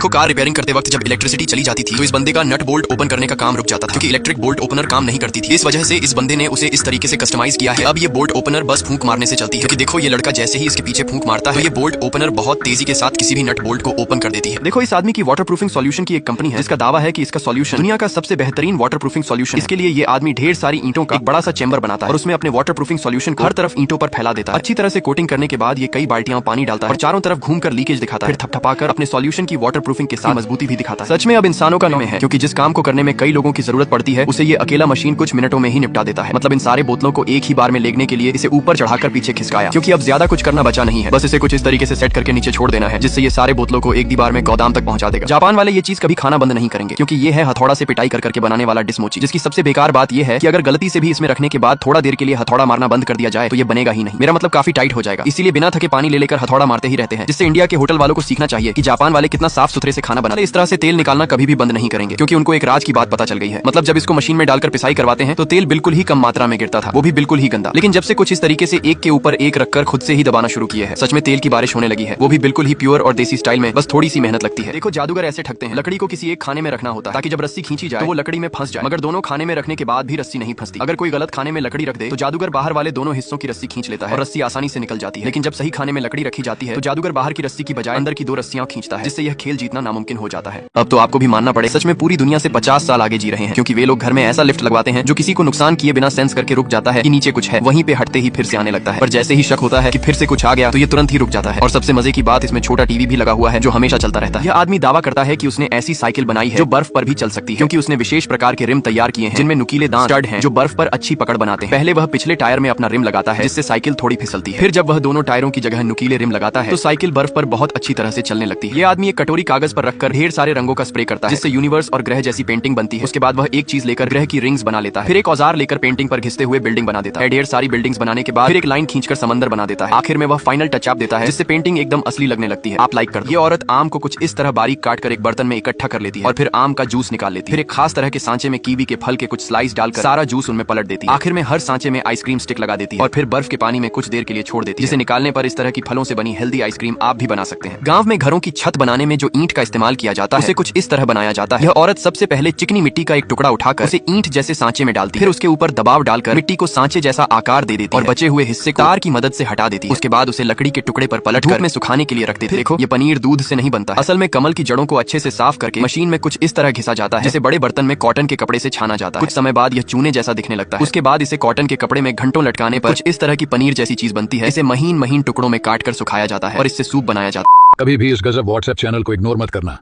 को car repairing करते वक्त जब इलेक्ट्रिसिटी चली जाती थी तो इस बंदे का नट बोल्ट ओपन करने का काम रुक जाता था क्योंकि इलेक्ट्रिक बोल्ट ओपनर काम नहीं करती थी। इस वजह से इस बंदे ने उसे इस तरीके से कस्टमाइज किया है। अब ये बोल्ट ओपनर बस फूंक मारने से चलती है क्योंकि देखो ये लड़का जैसे ही इसके पीछे फूंक मारता है तो ये बोल्ट ओपनर बहुत तेजी के साथ किसी भी नट बोल्ट को ओपन कर देती है। देखो इस आदमी की वाटर प्रूफिंग सॉल्यूशन की एक कंपनी है जिसका दावा है कि इसका सॉल्यूशन दुनिया का सबसे बेहतरीन वाटर प्रूफिंग सॉल्यूशन। इसके लिए ये आदमी ढेर सारी ईंटों का एक बड़ा सा चैम्बर बनाता है और उसमें अपने वाटर प्रूफिंग सॉल्यूशन को हर तरफ ईंटों पर फैला देता है। अच्छी तरह से कोटिंग करने के बाद ये कई बाल्टियां पानी डालता है और चारों तरफ घूमकर लीकेज दिखाता है, फिर थपथपाकर अपने सॉल्यूशन की वाटर प्रूफिंग के साथ मजबूती भी दिखाता है। सच में अब इंसानों का नाम है क्योंकि जिस काम को करने में कई लोगों की जरूरत पड़ती है उसे ये अकेला मशीन कुछ मिनटों में ही निपटा देता है। मतलब इन सारे बोतलों को एक ही बार में लेगने के लिए इसे ऊपर चढ़ाकर पीछे खिसकाया क्योंकि अब ज्यादा कुछ करना बचा नहीं है, बस इसे कुछ इस तरीके से सेट करके नीचे छोड़ देना है जिससे ये सारे बोतलों को एक दी बार में गोदाम तक पहुंचा देगा। जापान वाले ये चीज कभी खाना बंद नहीं करेंगे क्योंकि ये है हथौड़ा से पिटाई कर करके बनाने वाला डिस्मोची, जिसकी सबसे बेकार बात यह है कि अगर गलती से भी इसमें रखने के बाद थोड़ा देर के लिए हथौड़ा मारना बंद कर दिया जाए तो ये बनेगा ही नहीं। मेरा मतलब काफी टाइट हो जाएगा, इसीलिए बिना थके पानी ले लेकर हथौड़ा मारते ही रहते हैं। जिससे इंडिया के होटल वालों को सीखना चाहिए कि जापान वाले कितना साफ सुथरे से खाना बनाते। इस तरह से तेल निकालना कभी भी बंद नहीं करेंगे क्योंकि उनको एक राज की बात पता चल गई है। मतलब जब इसको मशीन में डालकर पिसाई करवाते हैं तो तेल बिल्कुल ही कम मात्रा में गिरता था, वो भी बिल्कुल ही गंदा। लेकिन जब से कुछ इस तरीके से एक के ऊपर एक रखकर खुद से ही दबाना शुरू किया है, सच में तेल की बारिश होने लगी है, वो भी बिल्कुल ही प्योर और देसी स्टाइल में। बस थोड़ी सी मेहनत लगती है। देखो जादूगर ऐसे ठगते हैं, लकड़ी को किसी एक खाने में रखना होता है ताकि जब रस्सी खींची जाए तो वो लकड़ी में फंस जाए, मगर दोनों खाने में रखने के बाद भी रस्सी नहीं फंसती। अगर कोई गलत खाने में लकड़ी रख दे तो जादूगर बाहर वाले दोनों हिस्सों की रस्सी खींच लेता है और रस्सी आसानी से निकल जाती है। लेकिन जब सही खाने में लकड़ी रखी जाती है तो जादूगर बाहर की रस्सी की बजाय अंदर की दो रस्सियां खींचता है, जिससे यह खेल जीतना नामुमकिन हो जाता है। अब तो आपको भी मानना पड़े, सच में पूरी दुनिया से 50 साल आगे जी रहे हैं क्योंकि वे लोग घर में ऐसा लिफ्ट लगवाते हैं जो किसी को नुकसान किए बिना सेंस करके रुक जाता है कि नीचे कुछ है, वहीं पे हटते ही फिर से आने लगता है। पर जैसे ही शक होता है कि फिर से कुछ आ गया तो ये तुरंत ही रुक जाता है। और सबसे मजे की बात, इसमें छोटा टीवी भी लगा हुआ है जो हमेशा चलता रहता है। यह आदमी दावा करता है कि उसने ऐसी साइकिल बनाई है जो बर्फ पर भी चल सकती है क्योंकि उसने विशेष प्रकार के रिम तैयार किए हैं जिनमें नुकीले दांत स्टड हैं जो बर्फ पर अच्छी पकड़ बनाते हैं। पहले वह पिछले टायर में अपना रिम लगाता है जिससे साइकिल थोड़ी फिसलती है, फिर जब वह दोनों टायरों की जगह नुकीले रिम लगाता है तो साइकिल बर्फ पर बहुत अच्छी तरह से चलने लगती है। यह आदमी एक कटोरी कागज पर रखकर ढेर सारे रंगों का स्प्रे करता है जिससे यूनिवर्स और ग्रह जैसी पेंटिंग बनती है। उसके बाद वह एक चीज लेकर ग्रह की रिंग्स बना लेता है, फिर एक औजार लेकर पेंटिंग पर घिसते हुए बिल्डिंग बना देता है। ढेर सारी बिल्डिंग्स बनाने के बाद फिर एक लाइन खींचकर समंदर बना देता है। आखिर में वह फाइनल टच अप देता है जिससे पेंटिंग एकदम असली लगने लगती है। आप लाइक कर दो। ये औरत आम को कुछ इस तरह बारीक काट कर एक बर्तन में इकट्ठा कर लेती है और फिर आम का जूस निकाल लेती है, फिर एक खास तरह के सांचे में कीवी के फल के कुछ स्लाइस डालकर सारा जूस उनमें पलट देती है। आखिर में हर सांचे में आइसक्रीम स्टिक लगा देती है और फिर बर्फ के पानी में कुछ देर के लिए छोड़ देती है, जिसे निकालने पर इस तरह की फलों से बनी हेल्दी आइसक्रीम आप भी बना सकते हैं। गांव में घरों की छत बनाने में जो ईंट का इस्तेमाल किया जाता है उसे कुछ इस तरह बनाया जाता है। यह औरत सबसे पहले चिकनी मिट्टी का एक टुकड़ा उठाकर उसे ईंट जैसे सांचे में डालती है, फिर उसके ऊपर दबाव डालकर मिट्टी को सांचे जैसा आकार दे देती है और बचे हुए हिस्से को तार की मदद से हटा देती है। उसके बाद उसे लकड़ी के टुकड़े पर पलटकर में सुखाने के लिए रख देती है। देखो ये पनीर दूध से नहीं बनता है, असल में कमल की जड़ों को अच्छे से साफ करके मशीन में कुछ इस तरह घिसा जाता है जिसे बड़े बर्तन में कॉटन के कपड़े से छाना जाता है। कुछ समय बाद यह चूने जैसा दिखने लगता है। उसके बाद इसे कॉटन के कपड़े में घंटों लटकाने पर कुछ इस तरह की पनीर जैसी चीज बनती है। इसे महीन महीन टुकड़ों में काट कर सुखाया जाता है और इससे सूप बनाया जाता है। कभी भी इस गजब व्हाट्सएप चैनल को इग्नोर मत करना।